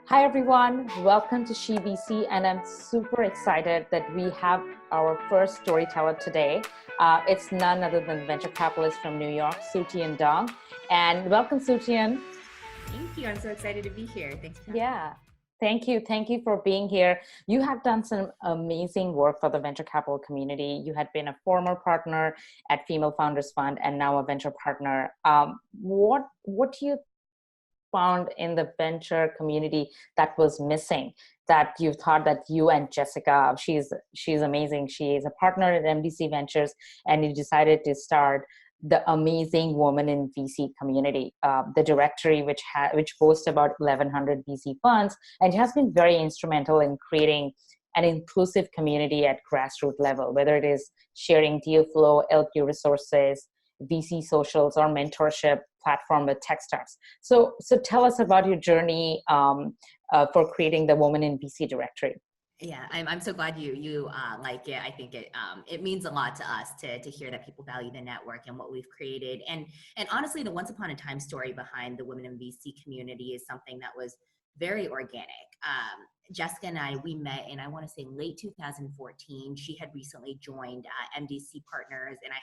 Hi everyone, welcome to VC, and I'm super excited that we have our first storyteller today. It's none other than venture capitalist from New York, Sutian. And welcome, Sutian. Thank you. I'm so excited to be here. Thanks for having me. Yeah. Thank you. Thank you for being here. You have done some amazing work for the venture capital community. You had been a former partner at Female Founders Fund and now a venture partner. What do you found in the venture community that was missing, that you thought that you and Jessica, she's amazing, she is a partner at MDC Ventures, and you decided to start the Amazing Woman in VC Community, the directory which boasts about 1,100 VC funds, and has been very instrumental in creating an inclusive community at grassroots level, whether it is sharing deal flow, LQ resources, VC socials, or mentorship platform with Techstars. So tell us about your journey for creating the Woman in VC directory. Yeah, I'm so glad you like it. I think it means a lot to us to hear that people value the network and what we've created. And honestly, the once upon a time story behind the Women in VC community is something that was very organic. Jessica and we met in, I want to say, late 2014. She had recently joined MDC Partners, and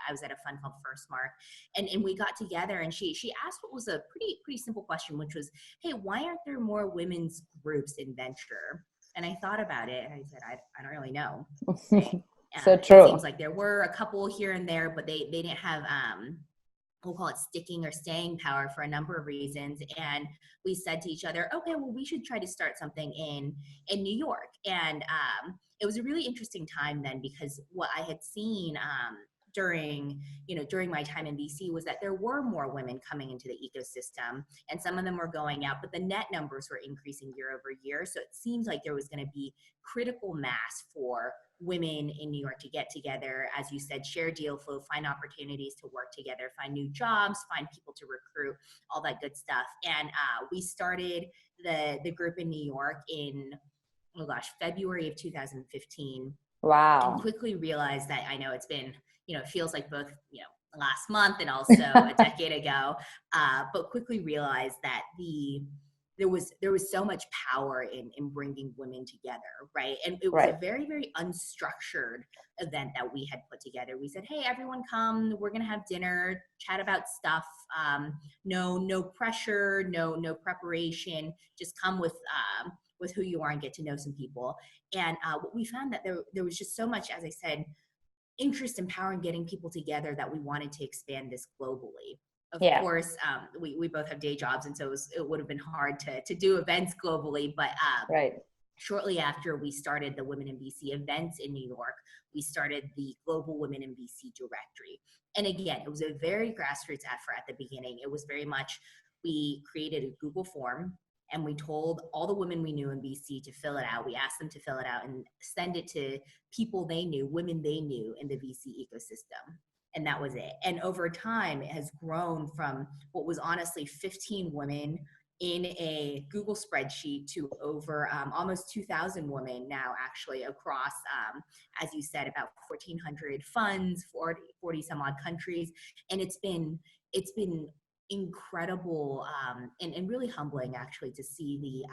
I was at a fund called First Mark, and we got together, and she asked what was a pretty simple question, which was, hey, why aren't there more women's groups in venture? And I thought about it, and I said, I don't really know. Right? So true. It seems like there were a couple here and there, but they didn't have we'll call it sticking or staying power for a number of reasons. And we said to each other, okay, well, we should try to start something in New York. And it was a really interesting time then, because what I had seen during my time in VC was that there were more women coming into the ecosystem, and some of them were going out, but the net numbers were increasing year over year. So it seems like there was going to be critical mass for women in New York to get together, as you said, share deal flow, find opportunities to work together, find new jobs, find people to recruit, all that good stuff. And we started the group in New York in, February of 2015. Wow. And quickly realized that, I know it's been, it feels like both, last month and also a decade ago, but quickly realized that there was so much power in bringing women together, right? And it was a very, very unstructured event that we had put together. We said, hey, everyone come, we're going to have dinner, chat about stuff, no pressure, no preparation, just come with who you are and get to know some people. And what we found that there was just so much, as I said, interest and power in getting people together, that we wanted to expand this globally. Of course, we both have day jobs, and so it would have been hard to do events globally. But shortly after we started the Women in VC events in New York, we started the Global Women in VC directory. And again, it was a very grassroots effort at the beginning. It was very much, we created a Google form, and we told all the women we knew in VC to fill it out. We asked them to fill it out and send it to people they knew, women they knew in the VC ecosystem. And that was it. And over time, it has grown from what was honestly 15 women in a Google spreadsheet to over almost 2,000 women now, actually, across, as you said, about 1,400 funds, 40 some odd countries. And it's been incredible and really humbling, actually, to see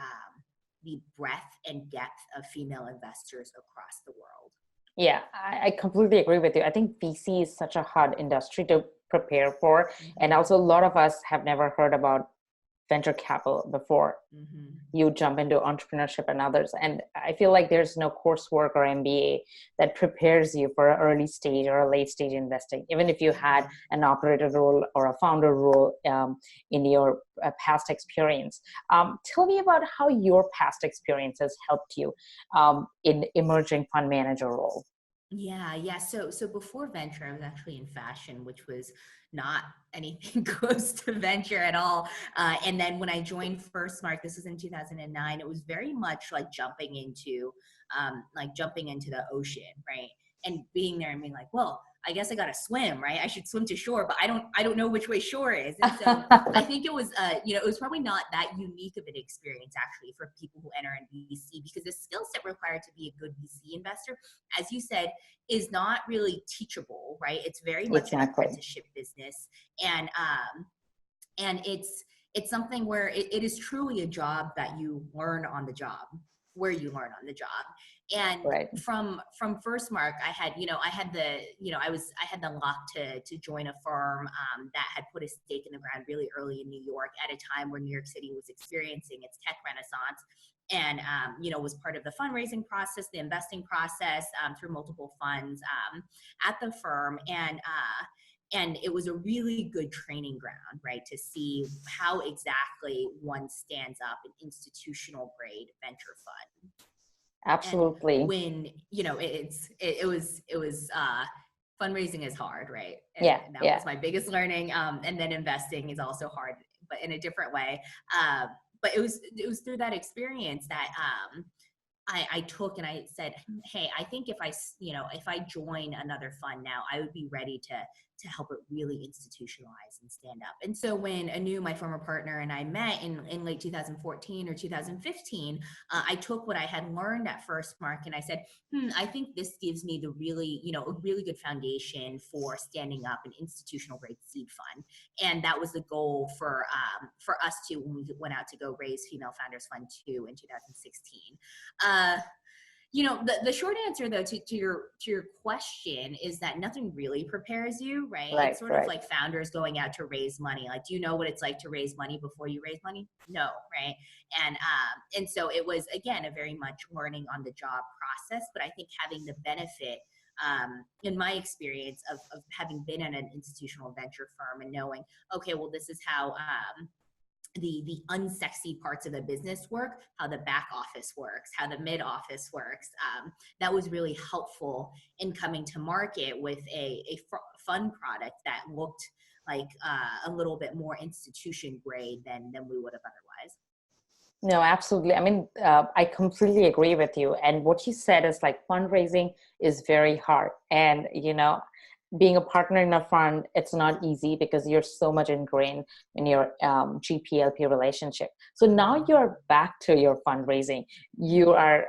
the breadth and depth of female investors across the world. Yeah, I completely agree with you. I think VC is such a hard industry to prepare for. Mm-hmm. And also, a lot of us have never heard about venture capital before. Mm-hmm. You jump into entrepreneurship and others. And I feel like there's no coursework or MBA that prepares you for an early stage or a late stage investing, even if you had an operator role or a founder role in your past experience. Tell me about how your past experiences helped you in emerging fund manager role. Yeah. So before venture, I was actually in fashion, which was not anything close to venture at all. And then when I joined First Mark, this was in 2009, it was very much like jumping into the ocean, right? And being there and being like, well, I guess I got to swim, right? I should swim to shore, but I don't know which way shore is. And so I think it was, it was probably not that unique of an experience, actually, for people who enter in VC, because the skill set required to be a good VC investor, as you said, is not really teachable, right? It's very much an apprenticeship business. And it's something where it is truly a job that you learn on the job, where you learn on the job. And Right. from Firstmark, I had the luck to join a firm that had put a stake in the ground really early in New York at a time where New York City was experiencing its tech renaissance, and was part of the fundraising process, the investing process through multiple funds at the firm. And it was a really good training ground, right, to see how exactly one stands up an institutional grade venture fund. Absolutely. And when, it was fundraising is hard, right? And Yeah. that Yeah. was my biggest learning. And then investing is also hard, but in a different way. But it was through that experience that I took, and I said, hey, I think if I join another fund now, I would be ready to help it really institutionalize and stand up. And so when Anu, my former partner, and I met in late 2014 or 2015, I took what I had learned at Firstmark, and I said, I think this gives me a really good foundation for standing up an institutional grade seed fund. And that was the goal for us too, when we went out to go raise Female Founders Fund 2 in 2016. The short answer though to your question is that nothing really prepares you, right? Right, It's sort of like founders going out to raise money. Like, do you know what it's like to raise money before you raise money? No, right? And so it was, again, a very much learning on the job process, but I think having the benefit in my experience of having been at an institutional venture firm and knowing, okay, well, this is how the unsexy parts of the business work, how the back office works, how the mid office works. That was really helpful in coming to market with a fund product that looked like a little bit more institution grade than we would have otherwise. No, absolutely. I mean, I completely agree with you. And what you said is like fundraising is very hard. And, being a partner in a fund, it's not easy because you're so much ingrained in your GP-LP relationship. So now you're back to your fundraising. You are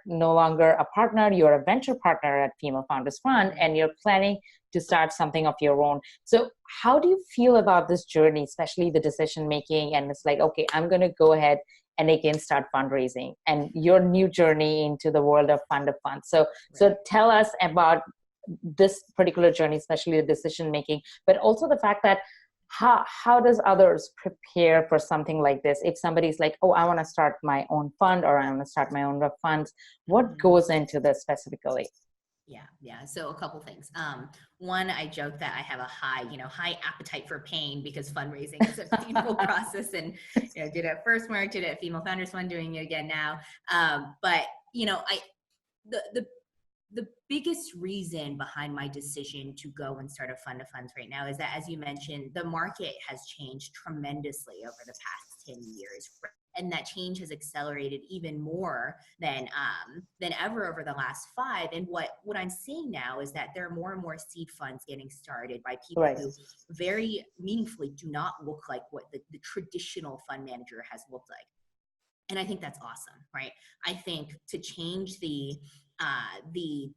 no longer a partner, you're a venture partner at Female Founders Fund, and you're planning to start something of your own. So how do you feel about this journey, especially the decision making? And it's like, okay, I'm going to go ahead and again start fundraising, and your new journey into the world of fund of funds. So tell us about this particular journey, especially the decision making, but also the fact that how does others prepare for something like this? If somebody's like, oh, I want to start my own fund, or I want to start my own funds, what goes into this specifically? Yeah. So a couple things. One, I joke that I have a high appetite for pain, because fundraising is a painful process, and did it at Firstmark, did it at Female Founders Fund, doing it again now. But the biggest reason behind my decision to go and start a fund of funds right now is that, as you mentioned, the market has changed tremendously over the past 10 years. And that change has accelerated even more than ever over the last 5. And what I'm seeing now is that there are more and more seed funds getting started by people who very meaningfully do not look like what the traditional fund manager has looked like. And I think that's awesome, right? I think to change the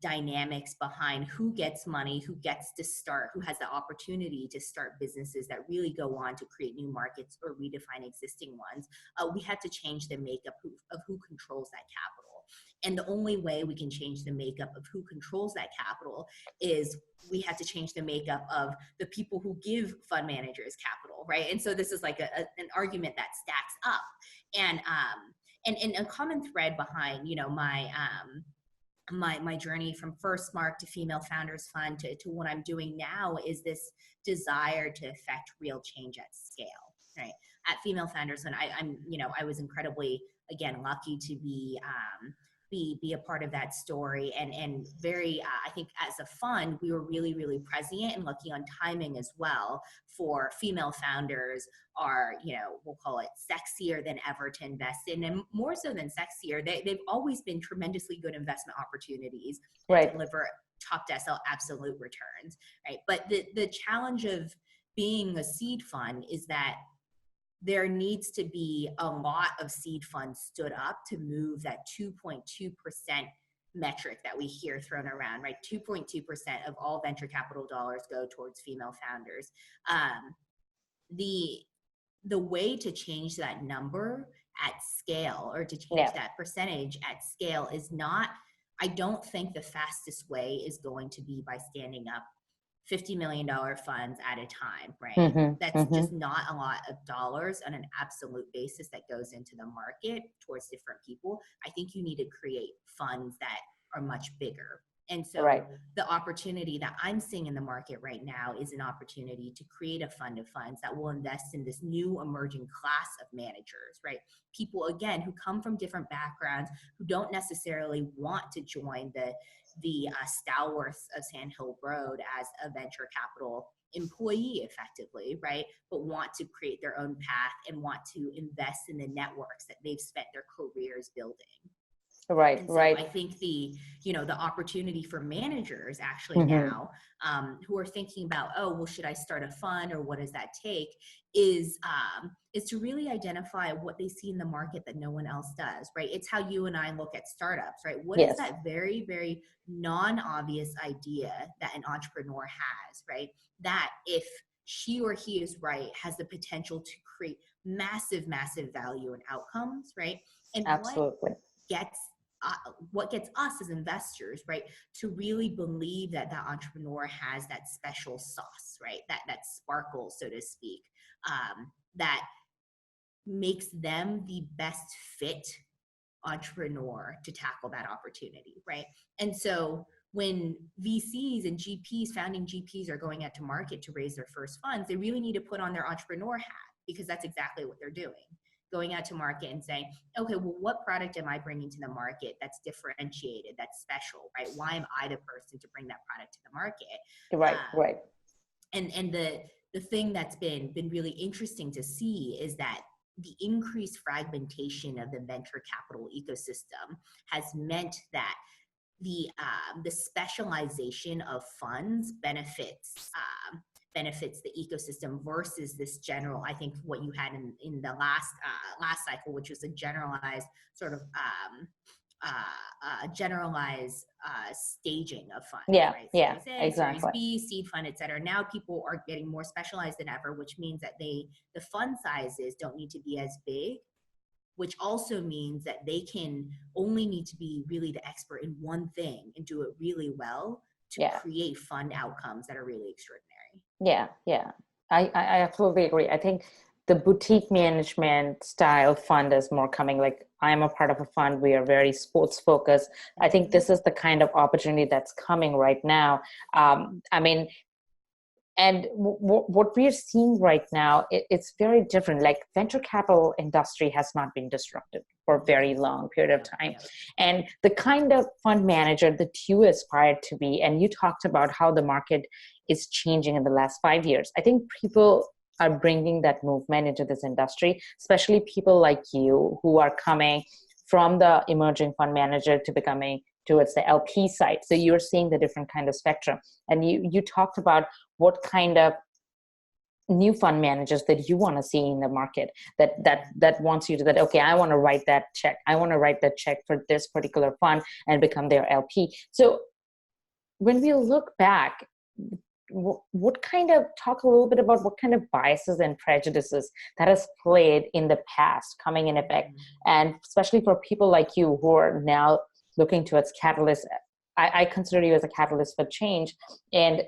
dynamics behind who gets money, who gets to start, who has the opportunity to start businesses that really go on to create new markets or redefine existing ones, we had to change the makeup of who controls that capital. And the only way we can change the makeup of who controls that capital is we had to change the makeup of the people who give fund managers capital, right? And so this is like an argument that stacks up. And a common thread behind, my journey from Firstmark to Female Founders Fund to what I'm doing now is this desire to affect real change at scale, right? At Female Founders Fund, I was incredibly, again, lucky to be a part of that story, and very, I think as a fund, we were really, really prescient and lucky on timing as well for female founders are, we'll call it sexier than ever to invest in, and more so than sexier, they've always been tremendously good investment opportunities that deliver top decile absolute returns, right? But the challenge of being a seed fund is that there needs to be a lot of seed funds stood up to move that 2.2% metric that we hear thrown around, right? 2.2% of all venture capital dollars go towards female founders. the way to change that number at scale, or to change Yeah. that percentage at scale, is not, I don't think the fastest way is going to be by standing up $50 million funds at a time, right? That's just not a lot of dollars on an absolute basis that goes into the market towards different people. I think you need to create funds that are much bigger. And so Right. the opportunity that I'm seeing in the market right now is an opportunity to create a fund of funds that will invest in this new emerging class of managers, right? People, again, who come from different backgrounds, who don't necessarily want to join the stalwarts of Sand Hill Road as a venture capital employee effectively, right? But want to create their own path and want to invest in the networks that they've spent their careers building. Right, and so right. I think the opportunity for managers actually now who are thinking about, oh, well, should I start a fund, or what does that take, is to really identify what they see in the market that no one else does, right? It's how you and I look at startups, right? What is that very, very non-obvious idea that an entrepreneur has, right? That if she or he is right, has the potential to create massive, massive value and outcomes, right? And Absolutely. what gets us as investors, right, to really believe that that entrepreneur has that special sauce, right, that sparkle, so to speak, that makes them the best fit entrepreneur to tackle that opportunity, right? And so when VCs and GPs, founding GPs, are going out to market to raise their first funds, they really need to put on their entrepreneur hat, because that's exactly what they're doing. Going out to market and saying, okay, well, what product am I bringing to the market that's differentiated, that's special, right? Why am I the person to bring that product to the market? Right. And the thing that's been really interesting to see is that the increased fragmentation of the venture capital ecosystem has meant that the specialization of funds benefits the ecosystem versus this general, I think what you had in the last cycle, which was a generalized sort of staging of funds. Yeah, right? yeah, Series A, exactly. Series B, seed fund, et cetera. Now people are getting more specialized than ever, which means that the fund sizes don't need to be as big, which also means that they can only need to be really the expert in one thing and do it really well to create fund outcomes that are really extraordinary. Yeah. I absolutely agree. I think the boutique management style fund is more coming. Like, I'm a part of a fund. We are very sports focused. I think this is the kind of opportunity that's coming right now. I mean, and what we are seeing right now, it's very different. Like, venture capital industry has not been disrupted for a very long period of time. And the kind of fund manager that you aspire to be, and you talked about how the market is changing in the last 5 years. I think people are bringing that movement into this industry, especially people like you who are coming from the emerging fund manager to becoming towards the LP side. So you're seeing the different kind of spectrum. And you talked about what kind of new fund managers that you want to see in the market that wants you to, that, okay, I want to write that check. I want to write that check for this particular fund and become their LP. So when we look back, what kind of, talk a little bit about what kind of biases and prejudices that has played in the past coming in effect, and especially for people like you who are now looking towards catalyst. I consider you as a catalyst for change, and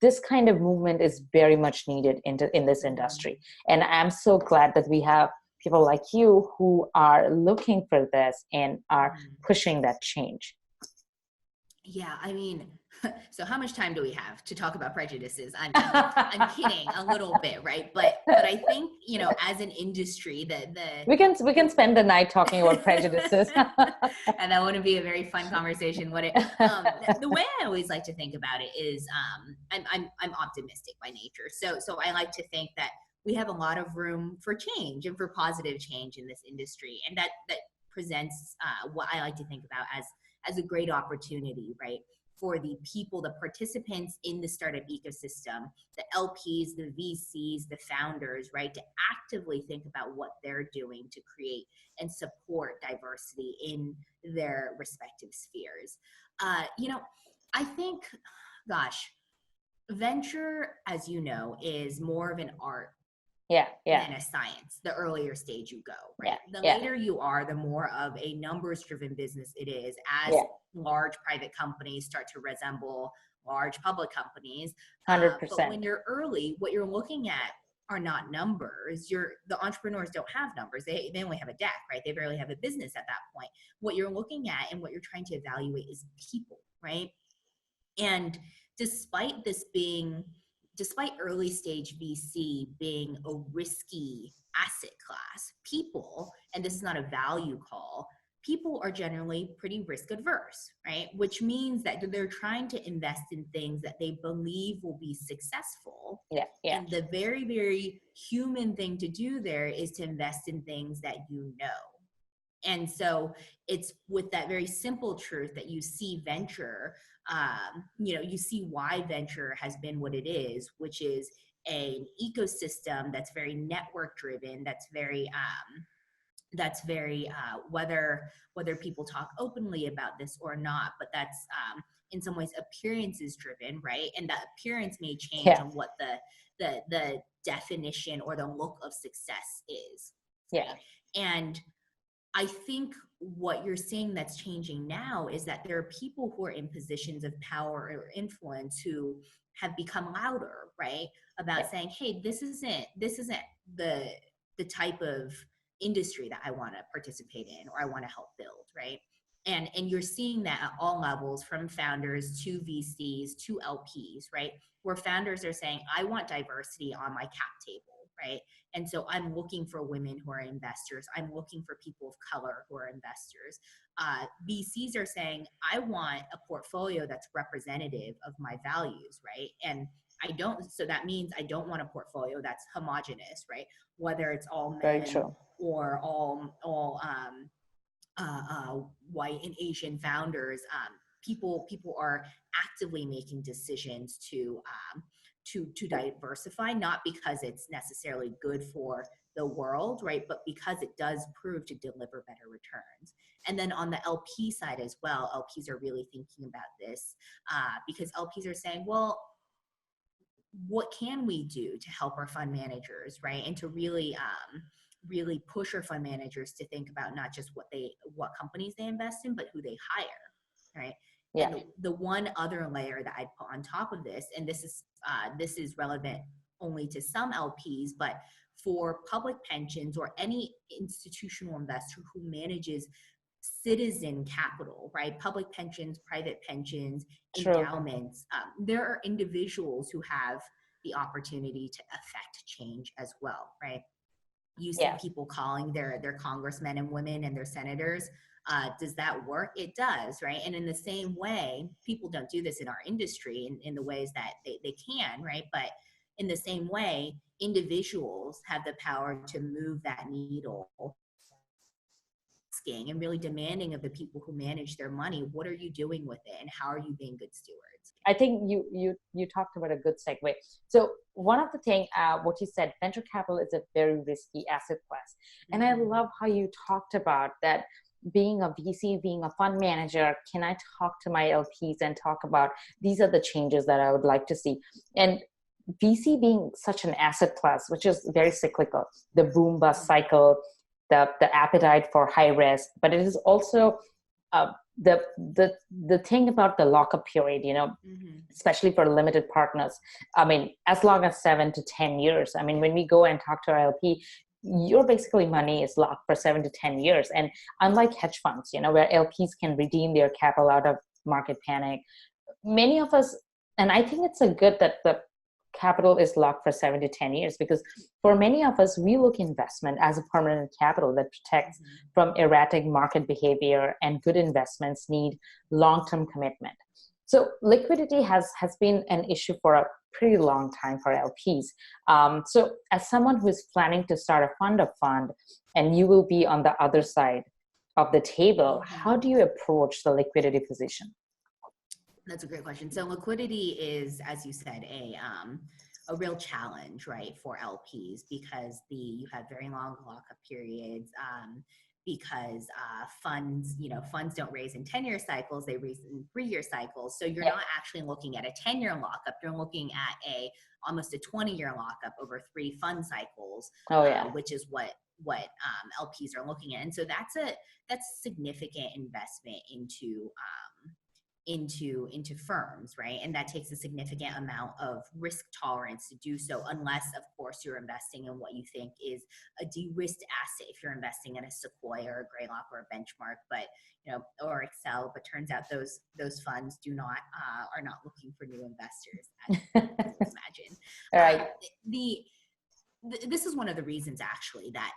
this kind of movement is very much needed in this industry. And I'm so glad that we have people like you who are looking for this and are pushing that change. Yeah, I mean, so how much time do we have to talk about prejudices? I'm kidding a little bit, right? But I think, as an industry, we can spend the night talking about prejudices, and that wouldn't be a very fun conversation, would it? The way I always like to think about it is, I'm optimistic by nature, so I like to think that we have a lot of room for change and for positive change in this industry, and that presents what I like to think about as a great opportunity, right, for the people, the participants in the startup ecosystem, the LPs, the VCs, the founders, right, to actively think about what they're doing to create and support diversity in their respective spheres. I think, gosh, venture, as you know, is more of an art than a science, the earlier stage you go, right? The later you are, the more of a numbers-driven business it is, as large private companies start to resemble large public companies. 100%. But when you're early, what you're looking at are not numbers. The entrepreneurs don't have numbers. They only have a deck, right? They barely have a business at that point. What you're looking at and what you're trying to evaluate is people, right? And despite early stage VC being a risky asset class, people, and this is not a value call, people are generally pretty risk adverse, right? Which means that they're trying to invest in things that they believe will be successful. And the very, very human thing to do there is to invest in things that you know. And so it's with that very simple truth that you see venture, you see why venture has been what it is, which is an ecosystem that's very network driven, that's very whether people talk openly about this or not, but that's in some ways appearances driven, right? And that appearance may change on what the definition or the look of success is. Right? And I think what you're seeing that's changing now is that there are people who are in positions of power or influence who have become louder, right? About saying, hey, this isn't the type of industry that I want to participate in or I want to help build, right? And you're seeing that at all levels, from founders to VCs to LPs, right? Where founders are saying, I want diversity on my cap table, right? And so I'm looking for women who are investors. I'm looking for people of color who are investors. VCs are saying, I want a portfolio that's representative of my values, right? And so that means I don't want a portfolio that's homogenous, right? Whether it's all men or all white and Asian founders, people are actively making decisions to diversify, not because it's necessarily good for the world, right? But because it does prove to deliver better returns. And then on the LP side as well, LPs are really thinking about this because LPs are saying, well, what can we do to help our fund managers, right? And to really push our fund managers to think about not just what companies they invest in, but who they hire, right? And the one other layer that I'd put on top of this, and this is relevant only to some LPs, but for public pensions or any institutional investor who manages citizen capital, right? Public pensions, private pensions, endowments. There are individuals who have the opportunity to affect change as well, right? You see people calling their congressmen and women and their senators. Does that work? It does, right? And in the same way, people don't do this in our industry in the ways that they can, right? But in the same way, individuals have the power to move that needle, and really demanding of the people who manage their money, what are you doing with it and how are you being good stewards? I think you talked about a good segue. So one of the things, what you said, venture capital is a very risky asset class. And I love how you talked about that, being a VC, being a fund manager, can I talk to my LPs and talk about these are the changes that I would like to see? And VC being such an asset class, which is very cyclical, the boom bust cycle, the appetite for high risk, but it is also the thing about the lockup period, especially for limited partners. I mean, as long as 7 to 10 years. I mean, when we go and talk to our LP, your basically money is locked for 7 to 10 years. And unlike hedge funds, where LPs can redeem their capital out of market panic, many of us, and I think it's a good that the capital is locked for 7 to 10 years, because for many of us, we look investment as a permanent capital that protects from erratic market behavior, and good investments need long-term commitment. So liquidity has been an issue for a pretty long time for LPs. So as someone who is planning to start a fund of fund, and you will be on the other side of the table, how do you approach the liquidity position? That's a great question. So liquidity is, as you said, a real challenge, right, for LPs, because you have very long lockup periods, because funds don't raise in 10-year cycles, they raise in 3-year cycles. So you're not actually looking at a 10-year lockup, you're looking at almost a 20-year lockup over 3 fund cycles, which is what LPs are looking at. And so that's significant investment into firms, right? And that takes a significant amount of risk tolerance to do so, unless, of course, you're investing in what you think is a de-risked asset. If you're investing in a Sequoia or a Greylock or a Benchmark, or Excel, but turns out those funds are not looking for new investors, as you imagine. Right. This is one of the reasons, actually, that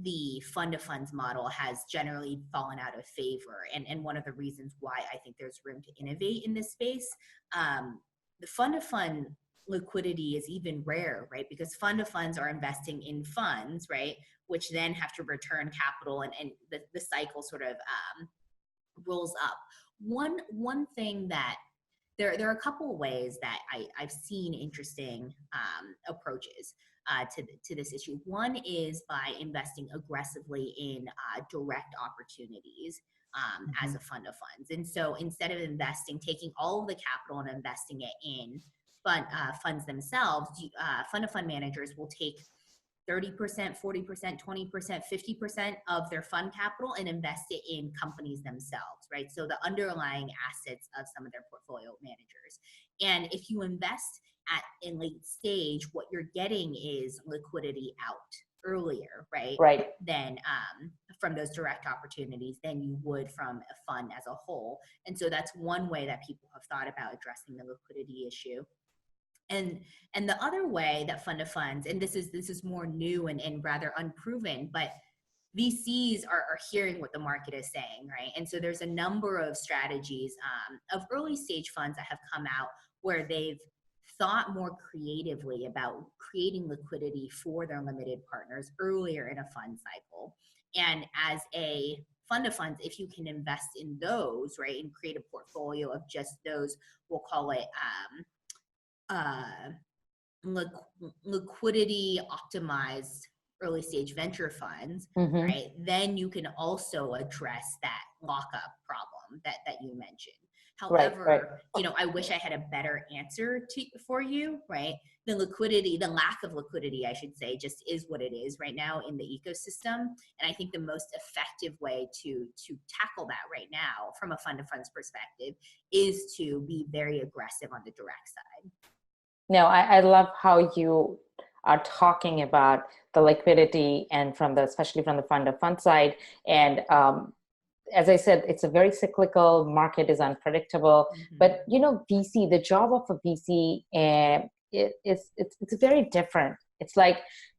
the fund-of-funds model has generally fallen out of favor, and one of the reasons why I think there's room to innovate in this space. The fund-of-fund liquidity is even rare, right? Because fund-of-funds are investing in funds, right, which then have to return capital, and the cycle sort of rolls up. One thing that there are a couple of ways that I've seen interesting approaches to this issue. One is by investing aggressively in direct opportunities as a fund of funds. And so instead of taking all of the capital and investing it in funds themselves, fund of fund managers will take 30%, 40%, 20%, 50% of their fund capital and invest it in companies themselves, right? So the underlying assets of some of their portfolio managers. And if you invest in late stage, what you're getting is liquidity out earlier, right? Right. Then from those direct opportunities than you would from a fund as a whole. And so that's one way that people have thought about addressing the liquidity issue. And the other way that fund of funds, and this is more new and rather unproven, but VCs are hearing what the market is saying, right? And so there's a number of strategies of early stage funds that have come out where they've thought more creatively about creating liquidity for their limited partners earlier in a fund cycle. And as a fund of funds, if you can invest in those, right, and create a portfolio of just those, we'll call it liquidity optimized early stage venture funds, right? Then you can also address that lockup problem that you mentioned. However, I wish I had a better answer for you, right? The lack of liquidity, I should say, just is what it is right now in the ecosystem. And I think the most effective way to tackle that right now from a fund of funds perspective is to be very aggressive on the direct side. No, I love how you are talking about the liquidity and especially from the fund of fund side. And as I said, it's a very cyclical market, is unpredictable. But VC, the job of a VC, it's very different. It's like,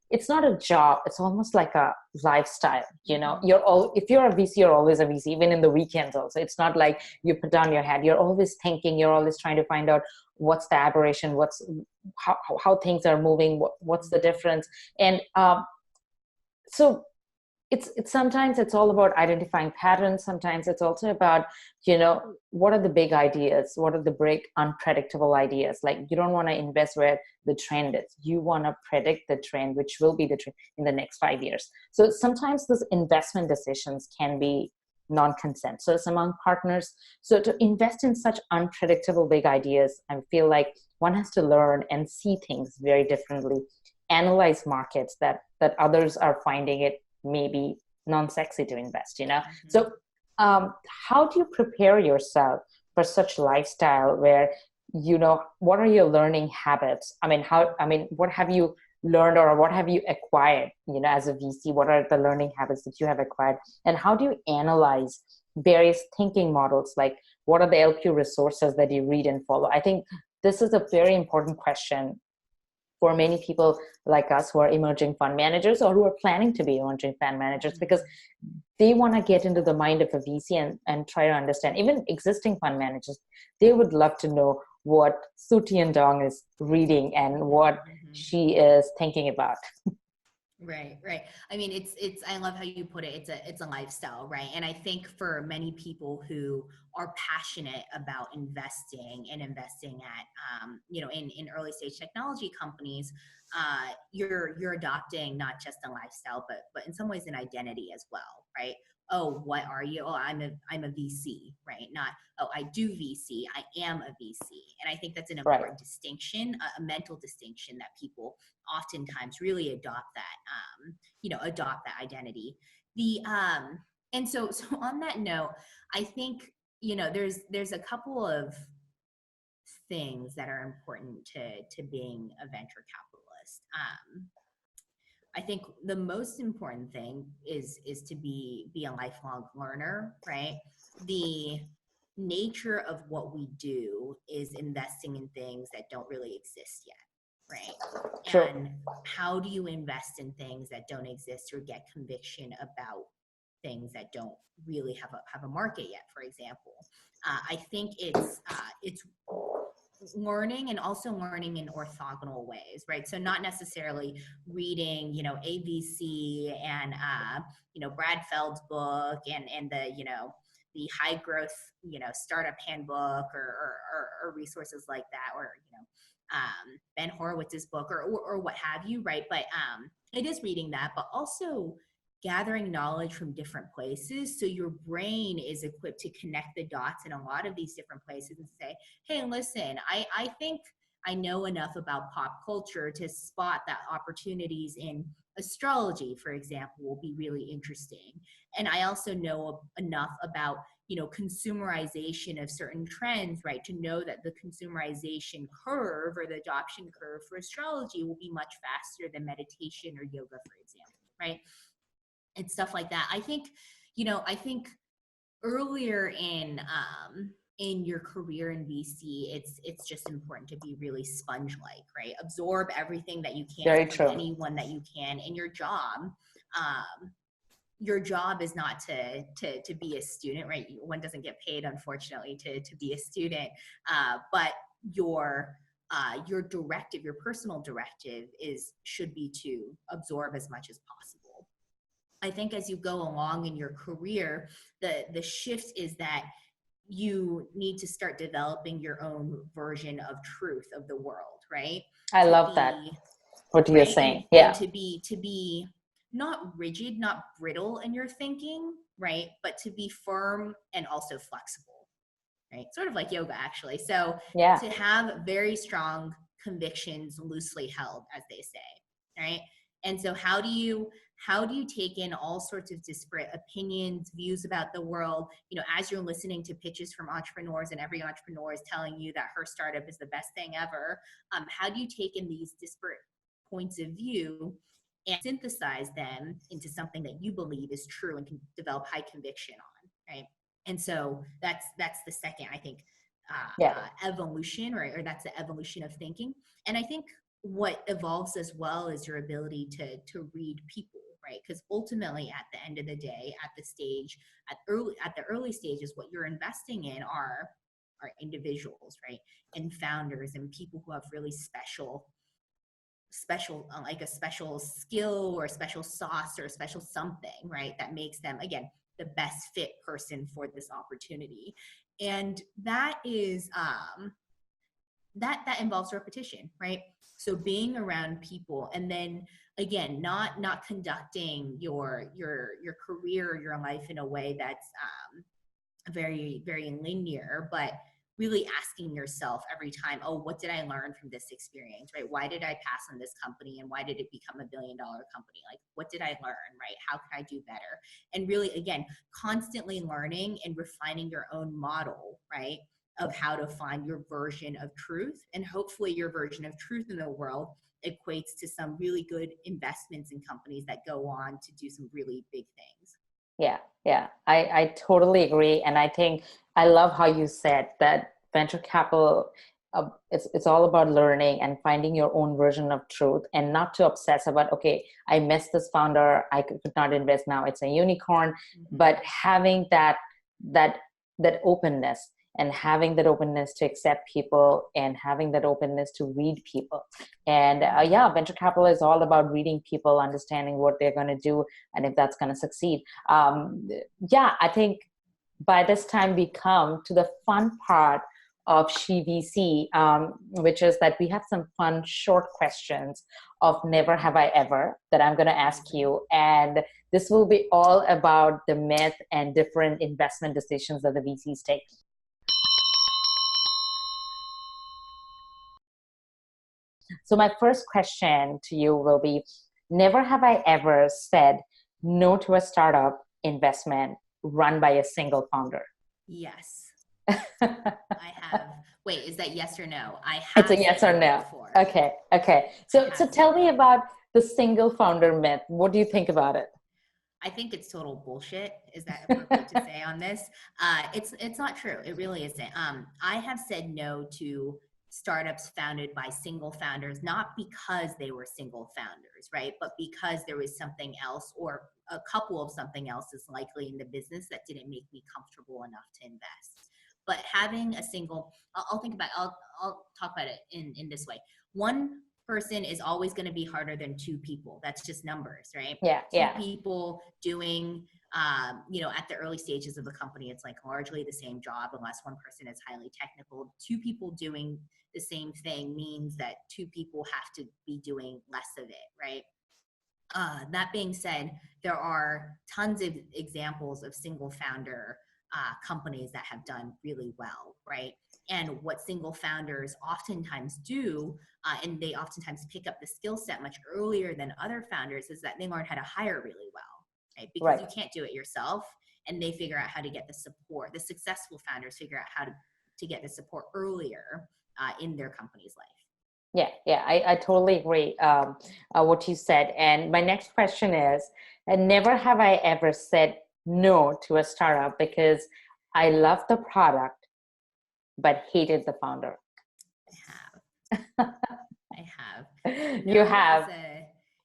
it's not a job, it's almost like a lifestyle. If you're a VC, you're always a VC, even in the weekends also. It's not like you put down your hat. You're always thinking, you're always trying to find out what's the aberration, how things are moving, what's the difference. And so it's sometimes it's all about identifying patterns. Sometimes it's also about, what are the big ideas? What are the big unpredictable ideas? Like, you don't want to invest where the trend is. You want to predict the trend, which will be the trend in the next 5 years. So sometimes those investment decisions can be non-consensus among partners. So to invest in such unpredictable big ideas, I feel like one has to learn and see things very differently, analyze markets that others are finding it maybe non-sexy to invest, So how do you prepare yourself for such lifestyle where, what are your learning habits? What have you learned or what have you acquired, as a VC? What are the learning habits that you have acquired? And how do you analyze various thinking models? Like, what are the LQ resources that you read and follow? I think this is a very important question for many people like us who are emerging fund managers or who are planning to be emerging fund managers, because they want to get into the mind of a VC and try to understand. Even existing fund managers, they would love to know what Sutian is reading and what she is thinking about. Right, right. I mean, I love how you put it. It's a lifestyle, right? And I think for many people who are passionate about investing and investing at, in early stage technology companies, you're adopting not just a lifestyle, but in some ways an identity as well, right? Oh, what are you? Oh, I'm a VC, right? Not, oh, I do VC. I am a VC. And I think that's an Right. important distinction, a mental distinction that people oftentimes really adopt that identity. And so on that note, I think, there's a couple of things that are important to being a venture capitalist. I think the most important thing is to be a lifelong learner, right? The nature of what we do is investing in things that don't really exist yet, right? True. And how do you invest in things that don't exist or get conviction about things that don't really have a market yet, for example? I think it's learning, and also learning in orthogonal ways, right? So not necessarily reading, ABC and, Brad Feld's book and the high growth, startup handbook or resources like that, or, Ben Horowitz's book or what have you, right? But it is reading that, but also gathering knowledge from different places, so your brain is equipped to connect the dots in a lot of these different places and say, hey, listen, I think I know enough about pop culture to spot that opportunities in astrology, for example, will be really interesting. And I also know enough about, consumerization of certain trends, right, to know that the consumerization curve or the adoption curve for astrology will be much faster than meditation or yoga, for example, right? And stuff like that. I think earlier in your career in VC, it's just important to be really sponge-like, right? Absorb everything that you can Very from true. anyone that you can. And your job is not to be a student, right? One doesn't get paid, unfortunately, to be a student, but your directive, your personal directive should be to absorb as much as possible. I think as you go along in your career, the shift is that you need to start developing your own version of truth of the world, right? I love that. What you're saying. Yeah. And to be not rigid, not brittle in your thinking, right? But to be firm and also flexible, right? Sort of like yoga, actually. So Yeah. to have very strong convictions loosely held, as they say, right? And so how do you take in all sorts of disparate opinions, views about the world, as you're listening to pitches from entrepreneurs, and every entrepreneur is telling you that her startup is the best thing ever? How do you take in these disparate points of view and synthesize them into something that you believe is true and can develop high conviction on, right? And so that's the second, I think, evolution, right? Or that's the evolution of thinking. And I think what evolves as well is your ability to read people, right? Because ultimately, at the end of the day, at the early stages, what you're investing in are individuals, right? And founders and people who have really special like a special skill or a special sauce or a special something, right? That makes them, again, the best fit person for this opportunity. And that is that involves repetition, right? So being around people, and then again, not conducting your career or your life in a way that's very, very linear, but really asking yourself every time, oh, what did I learn from this experience, right? Why did I pass on this company, and why did it become $1 billion company? Like, what did I learn, right? How can I do better? And really, again, constantly learning and refining your own model, right, of how to find your version of truth. And hopefully your version of truth in the world equates to some really good investments in companies that go on to do some really big things. Yeah. I totally agree. And I think I love how you said that venture capital, it's all about learning and finding your own version of truth, and not to obsess about, okay, I missed this founder, I could not invest now, it's a unicorn. Mm-hmm. But having that openness and having that openness to accept people and having that openness to read people. And yeah, venture capital is all about reading people, understanding what they're going to do, and if that's going to succeed. Yeah, I think by this time we come to the fun part of SheVC, which is that we have some fun short questions of never have I ever that I'm going to ask you. And this will be all about the myth and different investment decisions that the VCs take. So my first question to you will be, never have I ever said no to a startup investment run by a single founder. Yes. I have. Wait, is that yes or no? I have. It's a yes or no. Before. Okay. So tell me about the single founder myth. What do you think about it? I think it's total bullshit. Is that appropriate to say on this? It's not true. It really isn't. I have said no to startups founded by single founders, not because they were single founders, right? But because there was something else or a couple of something else is likely in the business that didn't make me comfortable enough to invest. But having a single, I'll talk about it in this way. One person is always going to be harder than two people. That's just numbers, right? Two people doing, at the early stages of the company, it's like largely the same job unless one person is highly technical. Two people doing the same thing means that two people have to be doing less of it, right? That being said, there are tons of examples of single founder companies that have done really well, right? And what single founders oftentimes do, and they oftentimes pick up the skill set much earlier than other founders, is that they learn how to hire really well, right? Because you can't do it yourself, and they figure out how to get the support. The successful founders figure out how to get the support earlier in their company's life. Yeah, I totally agree what you said. And my next question is, never have I ever said no to a startup because I love the product but hated the founder. I have. You have.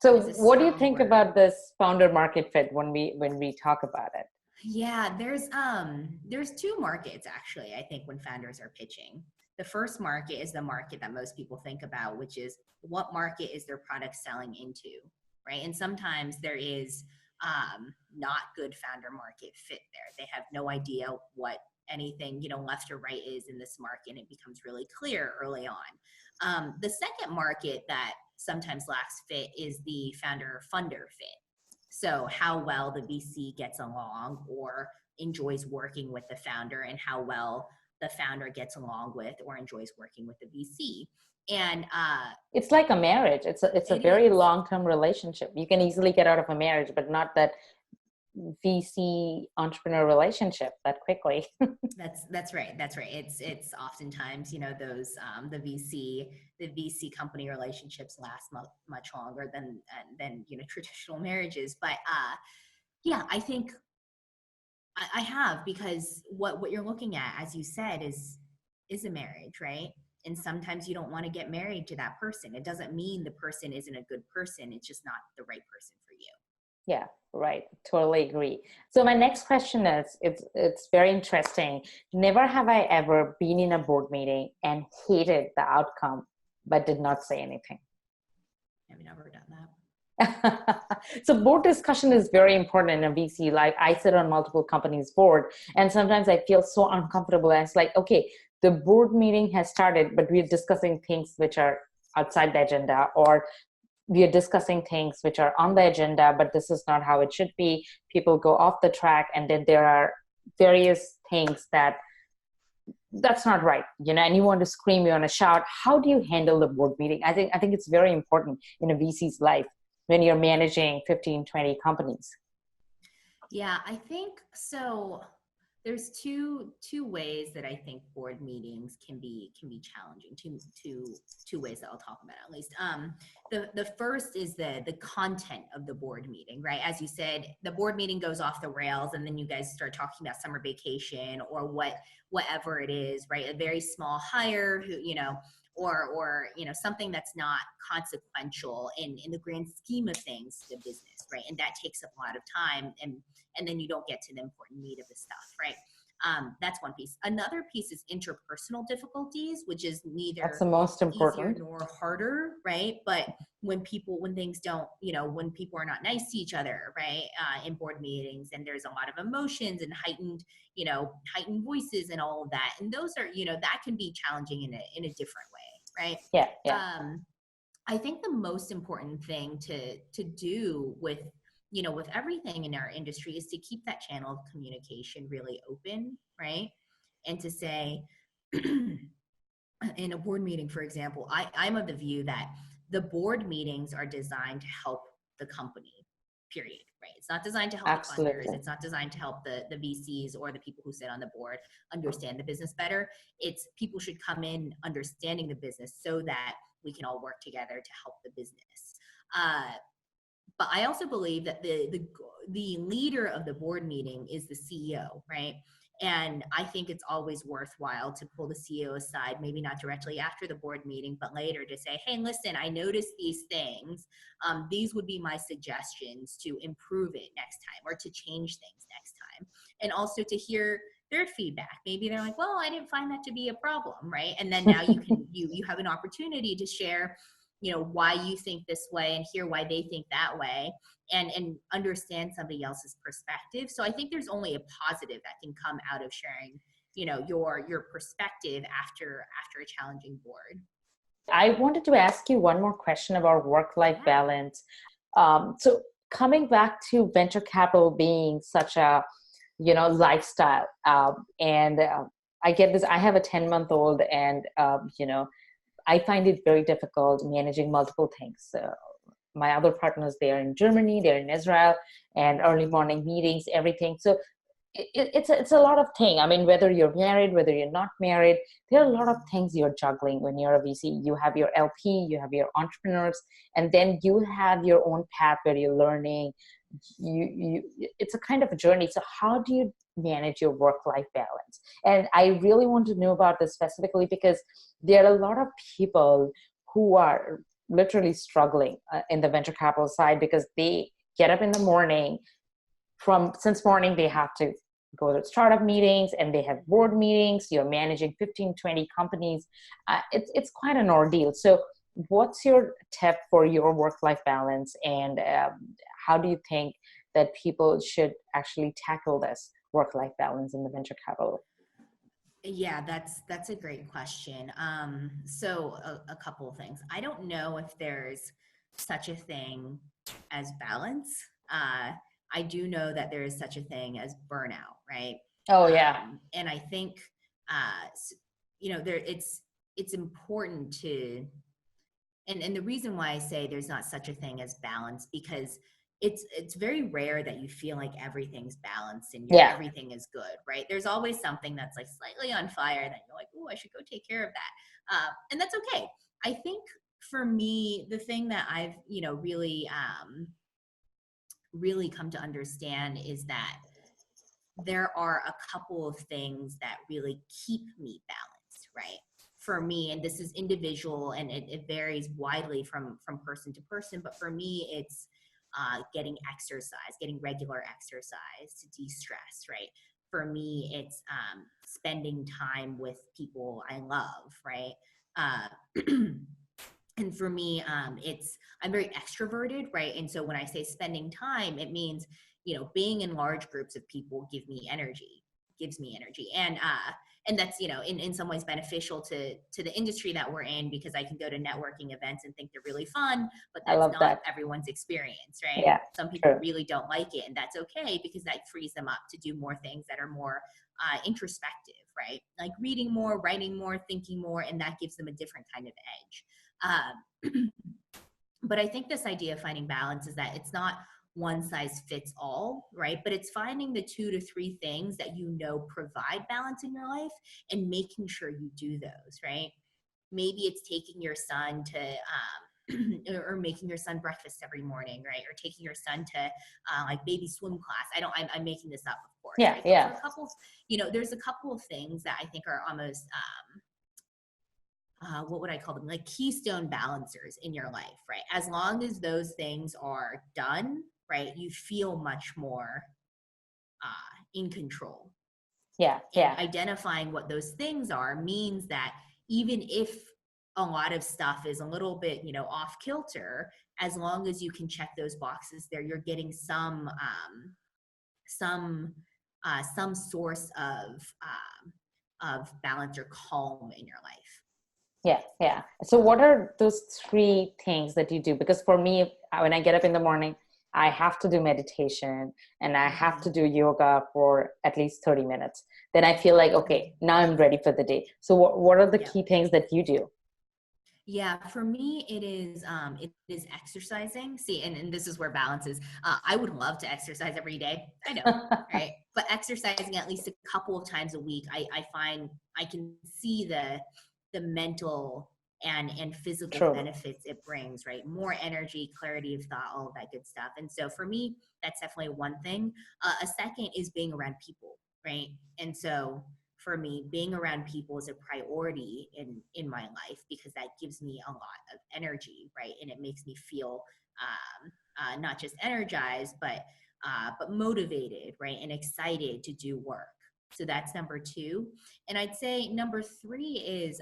So what do you think about this founder market fit when we talk about it? Yeah, there's two markets actually, I think, when founders are pitching. The first market is the market that most people think about, which is what market is their product selling into, right? And sometimes there is not good founder market fit there. They have no idea what anything, left or right is in this market, and it becomes really clear early on. The second market that sometimes lacks fit is the founder-funder fit. So how well the VC gets along or enjoys working with the founder, and how well the founder gets along with or enjoys working with the VC. And it's like a marriage. It's a very long-term relationship. You can easily get out of a marriage, but not that VC entrepreneur relationship that quickly. That's right. It's oftentimes, those the VC company relationships last much longer than traditional marriages. But yeah, I think I have, because what you're looking at, as you said, is a marriage, right? And sometimes you don't want to get married to that person. It doesn't mean the person isn't a good person. It's just not the right person for you. Yeah, right. Totally agree. So my next question is, it's very interesting. Never have I ever been in a board meeting and hated the outcome, but did not say anything. I've never done that. So board discussion is very important in a VC. Like, I sit on multiple companies' board, and sometimes I feel so uncomfortable. And it's like, okay, the board meeting has started, but we're discussing things which are outside the agenda, or we are discussing things which are on the agenda, but this is not how it should be. People go off the track, and then there are various things that's not right, and you want to scream, you want to shout. How do you handle the board meeting? I think it's very important in a VC's life when you're managing 15, 20 companies. Yeah, I think so. There's two ways that I think board meetings can be challenging. Two ways that I'll talk about at least. The first is the content of the board meeting, right? As you said, the board meeting goes off the rails, and then you guys start talking about summer vacation or whatever it is, right? A very small hire who, or something that's not consequential in the grand scheme of things to the business, right? And that takes up a lot of time, and then you don't get to the important meat of the stuff, right? That's one piece. Another piece is interpersonal difficulties, which is That's neither the most easier important. nor harder, right? But when things don't, when people are not nice to each other, right, in board meetings, and there's a lot of emotions and heightened voices and all of that, and those are, that can be challenging in a different way, right? Yeah, yeah. I think the most important thing to do with with everything in our industry is to keep that channel of communication really open, right? And to say, in a board meeting, for example, I'm of the view that the board meetings are designed to help the company, period, right? It's not designed to help the funders. Absolutely. It's not designed to help the VCs or the people who sit on the board understand the business better. It's people should come in understanding the business so that we can all work together to help the business. But I also believe that the leader of the board meeting is the CEO, right? And I think it's always worthwhile to pull the CEO aside, maybe not directly after the board meeting, but later to say, hey, listen, I noticed these things. These would be my suggestions to improve it next time or to change things next time. And also to hear their feedback. Maybe they're like, well, I didn't find that to be a problem, right? And then now you can you have an opportunity to share why you think this way and hear why they think that way, and understand somebody else's perspective. So I think there's only a positive that can come out of sharing, your perspective after a challenging board. I wanted to ask you one more question about work-life balance. So coming back to venture capital being such a, lifestyle, and I get this, I have a 10-month-old, and, I find it very difficult managing multiple things. My other partners, they are in Germany, they're in Israel, and early morning meetings, everything. So it's a lot of things. I mean, whether you're married, whether you're not married, there are a lot of things you're juggling when you're a VC. You have your LP, you have your entrepreneurs, and then you have your own path where you're learning. It's a kind of a journey. So how do you manage your work-life balance? And I really want to know about this specifically because there are a lot of people who are literally struggling in the venture capital side because they get up in the morning. Since morning, they have to go to startup meetings and they have board meetings. You're managing 15, 20 companies. It's quite an ordeal. So what's your tip for your work-life balance, and how do you think that people should actually tackle this work-life balance in the venture capital? Yeah, that's a great question. So a couple of things. I don't know if there's such a thing as balance. I do know that there is such a thing as burnout, right? Oh yeah. And I think it's important to, and the reason why I say there's not such a thing as balance, because it's very rare that you feel like everything's balanced and everything is good, right? There's always something that's like slightly on fire that you're like, oh, I should go take care of that, and that's okay. I think for me, the thing that I've really come to understand is that there are a couple of things that really keep me balanced, right? For me, and this is individual and it varies widely from person to person, but for me, it's getting exercise, getting regular exercise to de-stress, right? For me, it's spending time with people I love, right? And for me, I'm very extroverted, right? And so when I say spending time, it means, being in large groups of people gives me energy. And that's, in some ways beneficial to the industry that we're in, because I can go to networking events and think they're really fun, but that's not everyone's experience, right? Yeah, some people really don't like it, and that's okay, because that frees them up to do more things that are more introspective, right? Like reading more, writing more, thinking more, and that gives them a different kind of edge. But I think this idea of finding balance is that it's not one size fits all, right? But it's finding the 2 to 3 things that provide balance in your life and making sure you do those, right? Maybe it's taking your son to or making your son breakfast every morning, right? Or taking your son to like baby swim class. I'm making this up, of course. Yeah, right? yeah. There's a couple of things that I think are almost what would I call them? Like keystone balancers in your life, right? As long as those things are done, right, you feel much more in control. Yeah. And Yeah. identifying what those things are means that even if a lot of stuff is a little bit, off kilter, as long as you can check those boxes there, you're getting some source of balance or calm in your life. Yeah. Yeah. So what are those three things that you do? Because for me, when I get up in the morning, I have to do meditation and I have to do yoga for at least 30 minutes. Then I feel like, okay, now I'm ready for the day. So what are the key things that you do? Yeah, for me, it is exercising. See, and this is where balance is. I would love to exercise every day. I know, right? But exercising at least a couple of times a week, I find I can see the mental and physical True. benefits it brings, right? More energy, clarity of thought, all of that good stuff. And so for me, that's definitely one thing. A second is being around people, right? And so for me, being around people is a priority in my life because that gives me a lot of energy, right? And it makes me feel not just energized, but motivated, right? And excited to do work. So that's number two. And I'd say number three is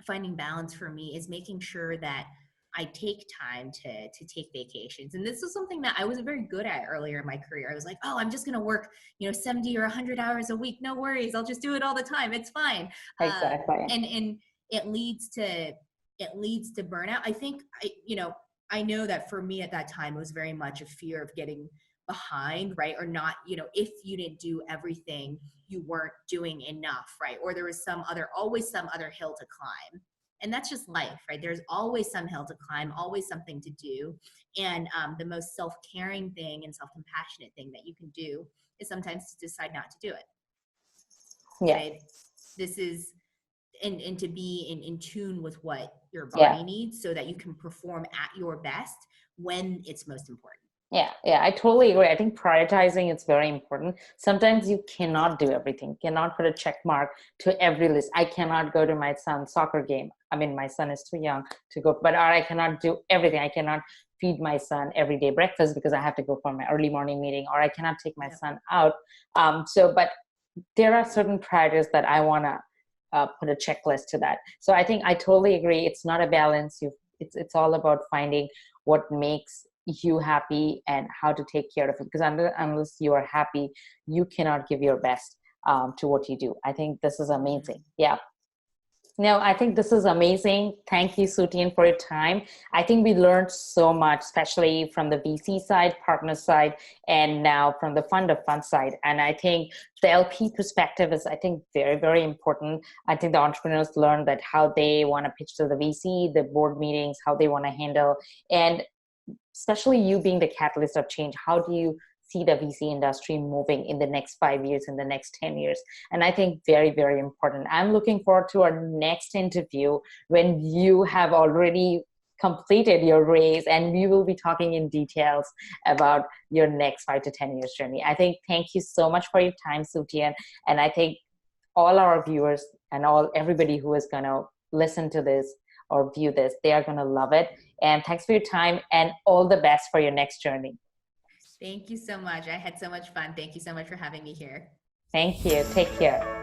finding balance for me is making sure that I take time to take vacations. And this is something that I wasn't very good at earlier in my career. I was like, oh, I'm just going to work, 70 or 100 hours a week. No worries. I'll just do it all the time. It's fine. Exactly. And it leads to burnout. I think, I know that for me at that time, it was very much a fear of getting behind, right? Or not, if you didn't do everything, you weren't doing enough, right? Or there was always some other hill to climb. And that's just life, right? There's always some hill to climb, always something to do. And the most self-caring thing and self-compassionate thing that you can do is sometimes to decide not to do it. Yeah. Right? This is, and to be in tune with what your body needs so that you can perform at your best when it's most important. Yeah, I totally agree. I think prioritizing is very important. Sometimes you cannot do everything, cannot put a check mark to every list. I cannot go to my son's soccer game. I mean, my son is too young to go, but I cannot do everything. I cannot feed my son every day breakfast because I have to go for my early morning meeting, or I cannot take my son out. But there are certain priorities that I want to put a checklist to that. So I think I totally agree. It's not a balance. It's all about finding what makes you happy and how to take care of it, because unless you are happy, you cannot give your best to what you do. I think this is amazing. Yeah. No, I think this is amazing. Thank you, Sutian, for your time. I think we learned so much, especially from the VC side, partner side, and now from the fund of fund side. And I think the LP perspective is, I think, very, very important. I think the entrepreneurs learn that how they want to pitch to the VC, the board meetings, how they want to handle, and especially you being the catalyst of change, how do you see the VC industry moving in the next 5 years, in the next 10 years? And I think very, very important. I'm looking forward to our next interview when you have already completed your raise and we will be talking in details about your next 5 to 10 years journey. I think thank you so much for your time, Sutian. And I think all our viewers and everybody who is going to listen to this or view this, they are going to love it. And thanks for your time and all the best for your next journey. Thank you so much. I had so much fun. Thank you so much for having me here. Thank you. Take care.